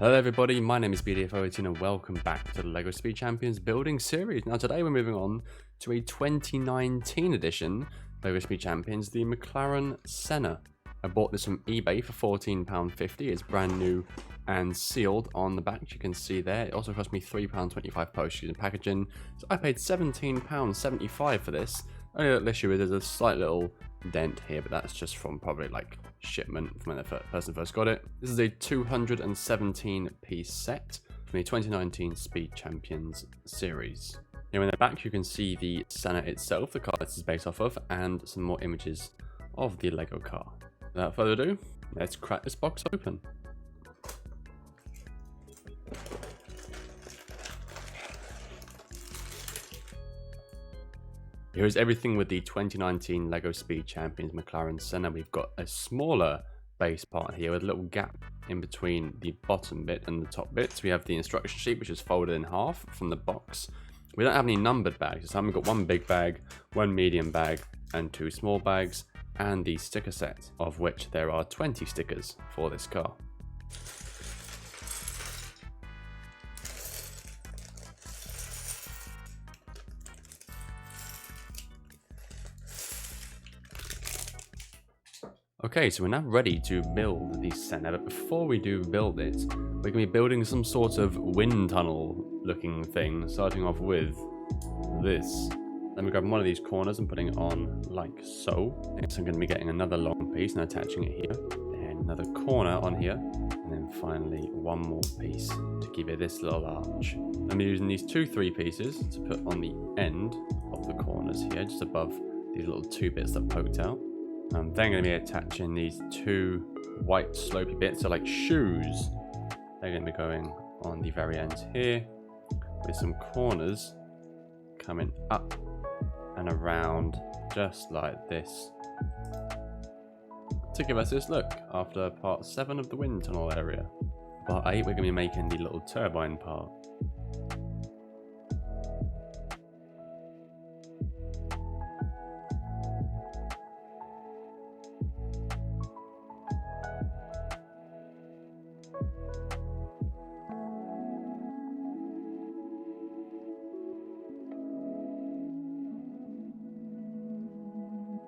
Hello everybody, my name is BDF18 and welcome back to the LEGO Speed Champions building series. Now today we're moving on to a 2019 edition LEGO Speed Champions, the Mclaren Senna. I bought this from eBay for £14.50. It's brand new and sealed on the back, you can see there. It also cost me £3.25 postage and packaging, so I paid £17.75 for this. Only little issue is there's a slight little dent here, but that's just from probably like shipment from when the person first got it. This is a 217 piece set from the 2019 Speed Champions series. Here in the back you can see the Senna itself, the car this is based off of, and some more images of the Lego car. Without further ado, let's crack this box open. Here's everything with the 2019 LEGO Speed Champions Mclaren Senna. We've got a smaller base part here with a little gap in between the bottom bit and the top bits. We have the instruction sheet, which is folded in half from the box. We don't have any numbered bags, so we've got one big bag, one medium bag, and two small bags, and the sticker set, of which there are 20 stickers for this car. Okay, so we're now ready to build the Senna, but before we do build it, we're going to be building some sort of wind tunnel looking thing, starting off with this. Then we're grabbing one of these corners and putting it on like so. Next I'm going to be getting another long piece and attaching it here, and another corner on here, and then finally one more piece to give it this little arch. I'm using these 3 pieces to put on the end of the corners here, just above these little 2 bits that poked out. I'm then going to be attaching these 2 white slopey bits, so like shoes. They're going to be going on the very ends here, with some corners coming up and around just like this, to give us this look after part 7 of the wind tunnel area. Part 8 we're going to be making the little turbine part.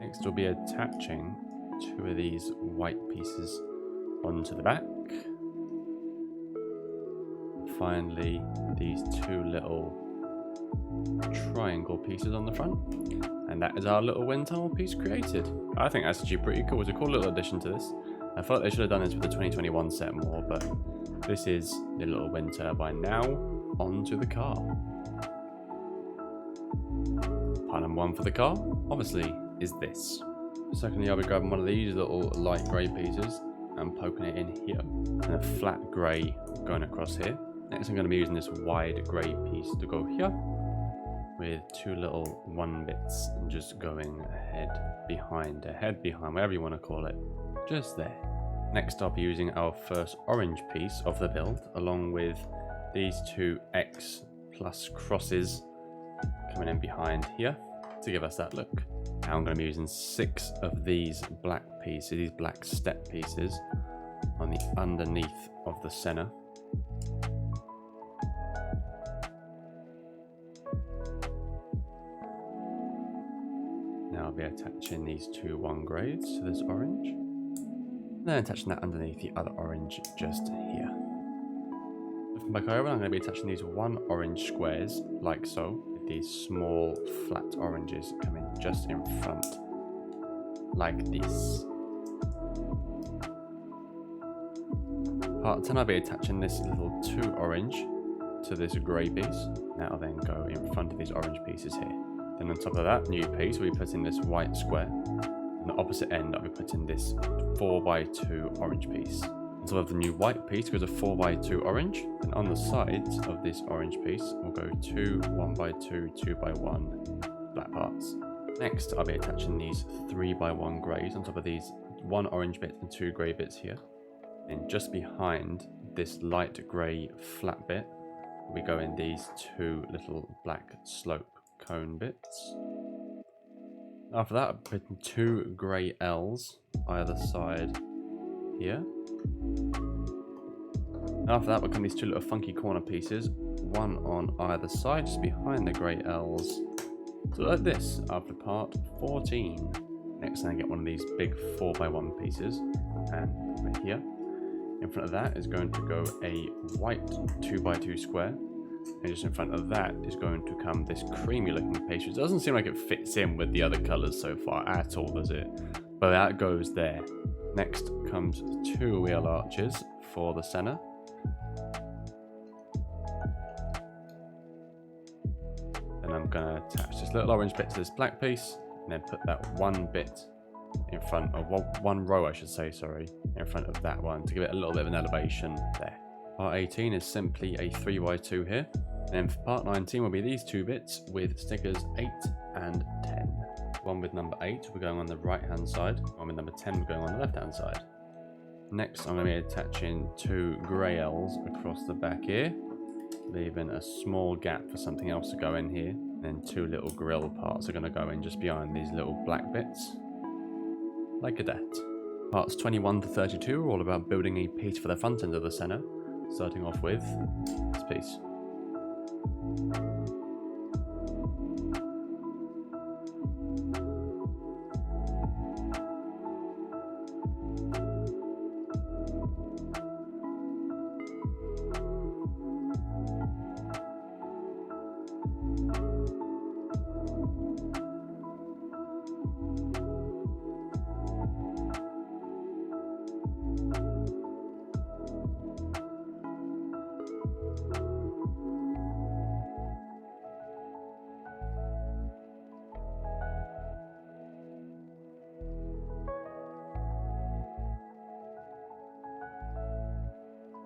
Next we'll be attaching 2 of these white pieces onto the back. Finally, these 2 little triangle pieces on the front. And that is our little wind tunnel piece created. I think that's actually pretty cool. It's a cool little addition to this. I thought they should have done this with the 2021 set more, but this is the little wind turbine now onto the car. Part number 1 for the car, obviously, is this. Secondly, I'll be grabbing one of these little light grey pieces and poking it in here, and a flat grey going across here. Next I'm going to be using this wide grey piece to go here, with 2 little 1 bits and just going ahead, behind, whatever you want to call it, just there. Next I'll be using our first orange piece of the build, along with these 2 X plus crosses coming in behind here to give us that look. Now I'm going to be using 6 of these black pieces, these black step pieces, on the underneath of the Senna. Now I'll be attaching these 2 1 grades to this orange, and then attaching that underneath the other orange just here. Looking back over, I'm going to be attaching these 1 orange squares like so, with these small flat oranges coming just in front like this. Part 10 I'll be attaching this little 2 orange to this grey piece. That'll then go in front of these orange pieces here. Then on top of that new piece we'll be putting this white square. On the opposite end I'll be putting this 4x2 orange piece. On top of the new white piece goes a 4x2 orange, and on the sides of this orange piece will go 2 1x2 2x1 black parts. Next I'll be attaching these 3x1 greys on top of these 1 orange bit and 2 grey bits here. And just behind this light grey flat bit we go in these 2 little black slope cone bits. After that, I'm putting 2 grey L's either side here. After that, we'll come these two little funky corner pieces, one on either side, just behind the grey L's. So like this, after part 14. Next, I get one of these big 4x1 pieces, and over here. In front of that is going to go a white 2x2 square. And just in front of that is going to come this creamy looking piece, which doesn't seem like it fits in with the other colours so far at all, does it? But that goes there. Next comes two wheel arches for the Senna. Then I'm going to attach this little orange bit to this black piece, and then put that one bit in front of, one row I should say, sorry, in front of that one to give it a little bit of an elevation there. Part 18 is simply a 3x2 here. And then for part 19 will be these two bits with stickers 8 and 10. One with number 8 we're going on the right hand side, one with number 10 we're going on the left hand side. Next I'm going to be attaching two grey L's across the back here, leaving a small gap for something else to go in here. And then two little grill parts are going to go in just behind these little black bits, like that. Parts 21 to 32 are all about building a piece for the front end of the Senna, starting off with this piece.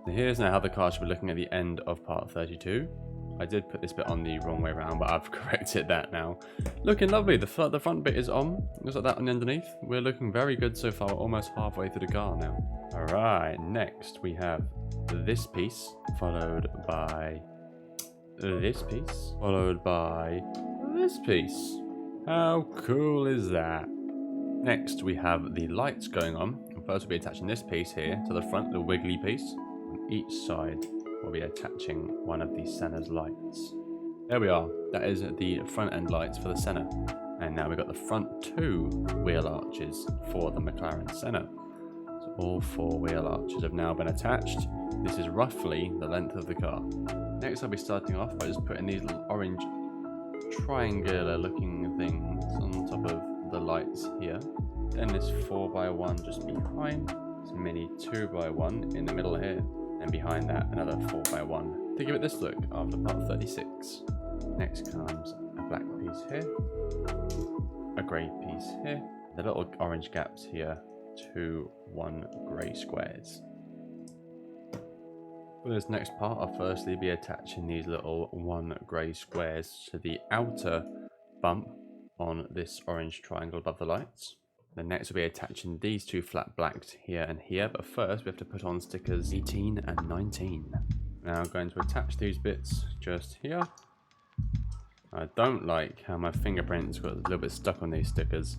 So here's now how the car should be looking at the end of part 32. I did put this bit on the wrong way around, but I've corrected that now. Looking lovely. The front bit is on. Looks like that on the underneath. We're looking very good so far. We're almost halfway through the car now. Alright, next we have this piece, followed by this piece, followed by this piece. How cool is that? Next we have the lights going on. First we'll be attaching this piece here to the front, the wiggly piece. On each side we'll be attaching one of the Senna's lights. There we are. That is the front end lights for the Senna. And now we've got the front two wheel arches for the Mclaren Senna. So all four wheel arches have now been attached. This is roughly the length of the car. Next I'll be starting off by just putting these little orange triangular looking things on top of the lights here. Then this 4x1 just behind. This mini 2x1 in the middle here. And behind that another 4x1 to give it this look after part 36. Next comes a black piece here, a grey piece here, the little orange gaps here, 2 1 grey squares. For this next part, I'll firstly be attaching these little 1 grey squares to the outer bump on this orange triangle above the lights. Then next we'll be attaching these two flat blacks here and here, but first we have to put on stickers 18 and 19. Now I'm going to attach these bits just here. I don't like how my fingerprints got a little bit stuck on these stickers,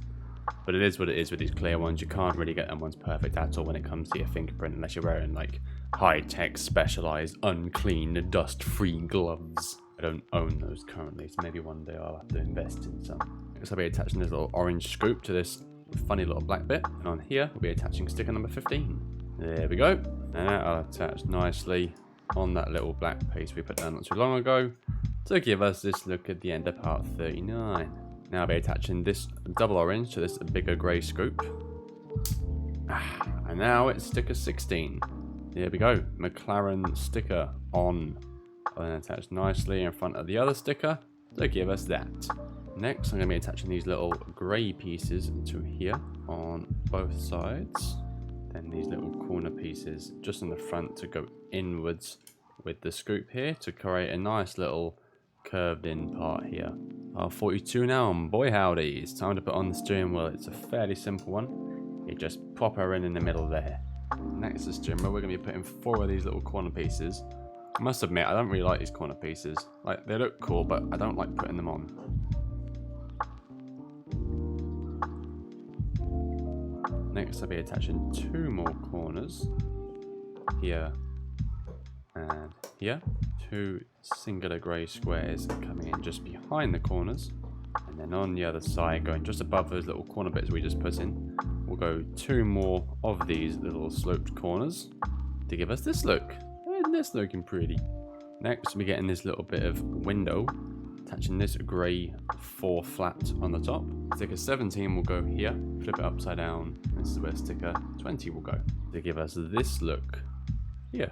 but it is what it is with these clear ones. You can't really get them ones perfect at all when it comes to your fingerprint unless you're wearing like high-tech, specialized, unclean, dust-free gloves. I don't own those currently, so maybe one day I'll have to invest in some. Next I'll be attaching this little orange scoop to this funny little black bit, and on here we'll be attaching sticker number 15. There we go, and that'll attach nicely on that little black piece we put down not too long ago to give us this look at the end of part 39. Now I'll be attaching this double orange to this bigger grey scoop, and now it's sticker 16. There we go, McLaren sticker on, and then attached nicely in front of the other sticker to give us that. Next, I'm going to be attaching these little grey pieces to here on both sides. Then these little corner pieces just on the front to go inwards with the scoop here to create a nice little curved in part here. R42 now, and boy howdy, it's time to put on the steering wheel. It's a fairly simple one. You just pop her in the middle there. Next to the steering wheel, we're going to be putting 4 of these little corner pieces. I must admit, I don't really like these corner pieces. Like, they look cool, but I don't like putting them on. Next I'll be attaching 2 more corners here here. 2 singular grey squares coming in just behind the corners. And then on the other side, going just above those little corner bits we just put in, we'll go 2 more of these little sloped corners to give us this look. Isn't this looking pretty? Next, we're getting this little bit of window, attaching this grey 4 flat on the top. Sticker 17 will go here, flip it upside down. This is where sticker 20 will go to give us this look here.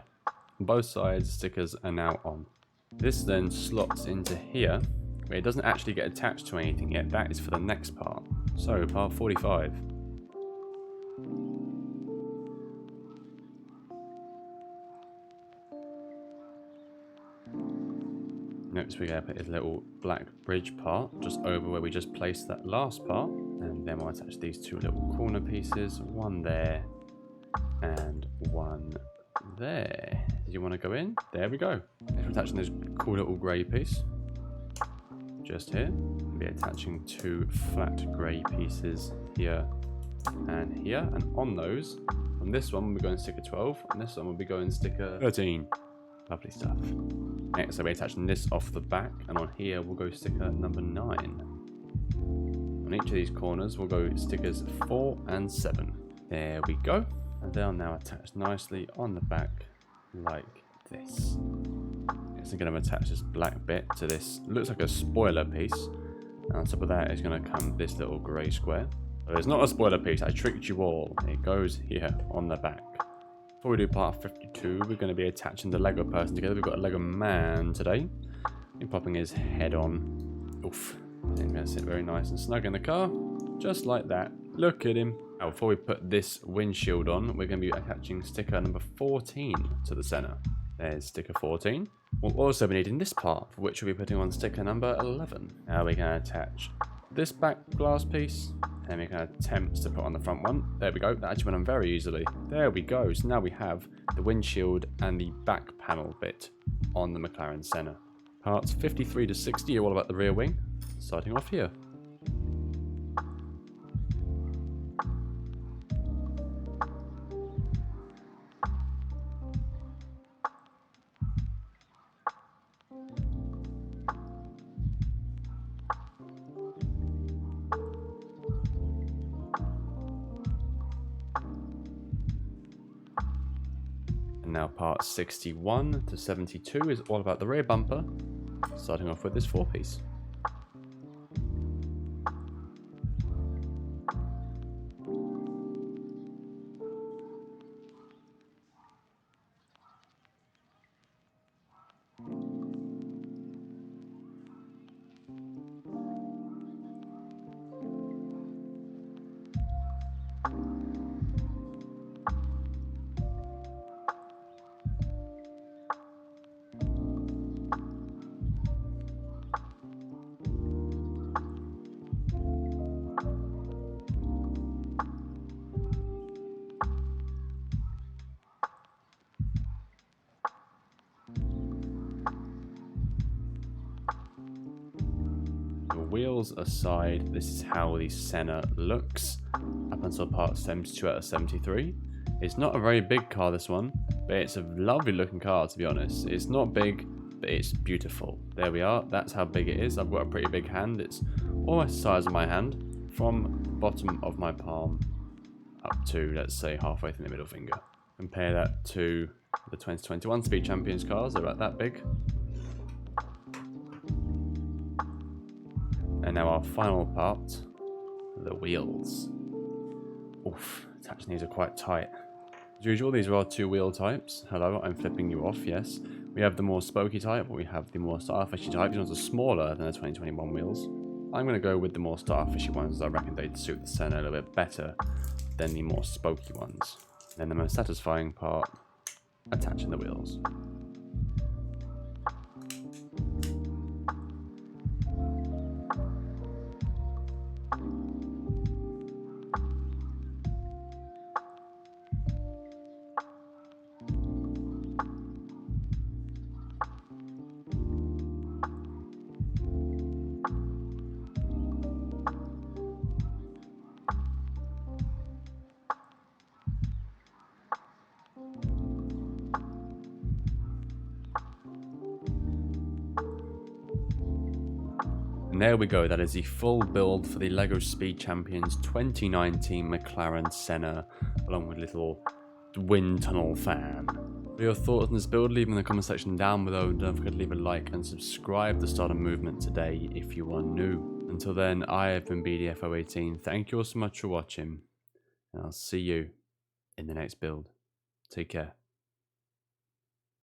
On both sides, stickers are now on. This then slots into here, where it doesn't actually get attached to anything yet. That is for the next part. So, part 45. Next we're going to put this little black bridge part just over where we just placed that last part. And then we'll attach these 2 little corner pieces. One there and one there. Do you want to go in? There we go. Next we're attaching this cool little grey piece. Just here. We'll be attaching 2 flat grey pieces here and here. And on those, on this one we'll be going sticker 12. And this one will be going sticker 13. Lovely stuff. Next, I'll be attaching this off the back, and on here we'll go sticker number 9. On each of these corners we'll go stickers 4 and 7. There we go. And they'll now attach nicely on the back like this. Next I'm going to attach this black bit to this, looks like a spoiler piece. And on top of that is going to come this little grey square. So it's not a spoiler piece, I tricked you all. It goes here on the back. Before we do part 52, we're going to be attaching the Lego person together. We've got a Lego man today. We're popping his head on. Oof. And going to sit very nice and snug in the car. Just like that. Look at him. Now, before we put this windshield on, we're going to be attaching sticker number 14 to the Senna. There's sticker 14. We'll also be needing this part, for which we'll be putting on sticker number 11. Now we're going to attach this back glass piece. And we're going to attempt to put on the front one. There we go. That actually went on very easily. There we go. So now we have the windshield and the back panel bit on the Mclaren Senna. Parts 53 to 60 are all about the rear wing. Starting off here. Now part 61 to 72 is all about the rear bumper, starting off with this 4-piece. Wheels aside, this is how the Senna looks up until part 72 out of 73. It's not a very big car, this one, but it's a lovely looking car, to be honest. It's not big, but it's beautiful. There we are. That's how big it is. I've got a pretty big hand. It's almost the size of my hand, from the bottom of my palm up to, let's say, halfway through the middle finger. Compare that to the 2021 Speed Champions cars. They're about that big. And now our final part, the wheels. Oof, attaching these are quite tight. As usual, these are our 2 wheel types. Hello, I'm flipping you off, yes. We have the more spokey type, we have the more starfishy type. These ones are smaller than the 2021 wheels. I'm going to go with the more starfishy ones, as I reckon they'd suit the Senna a little bit better than the more spokey ones. And then the most satisfying part, attaching the wheels. And there we go, that is the full build for the LEGO Speed Champions 2019 McLaren Senna, along with little wind tunnel fan. What are your thoughts on this build? Leave them in the comment section down below, and don't forget to leave a like and subscribe to start a movement today if you are new. Until then, I have been BDFO18, thank you all so much for watching, and I'll see you in the next build. Take care.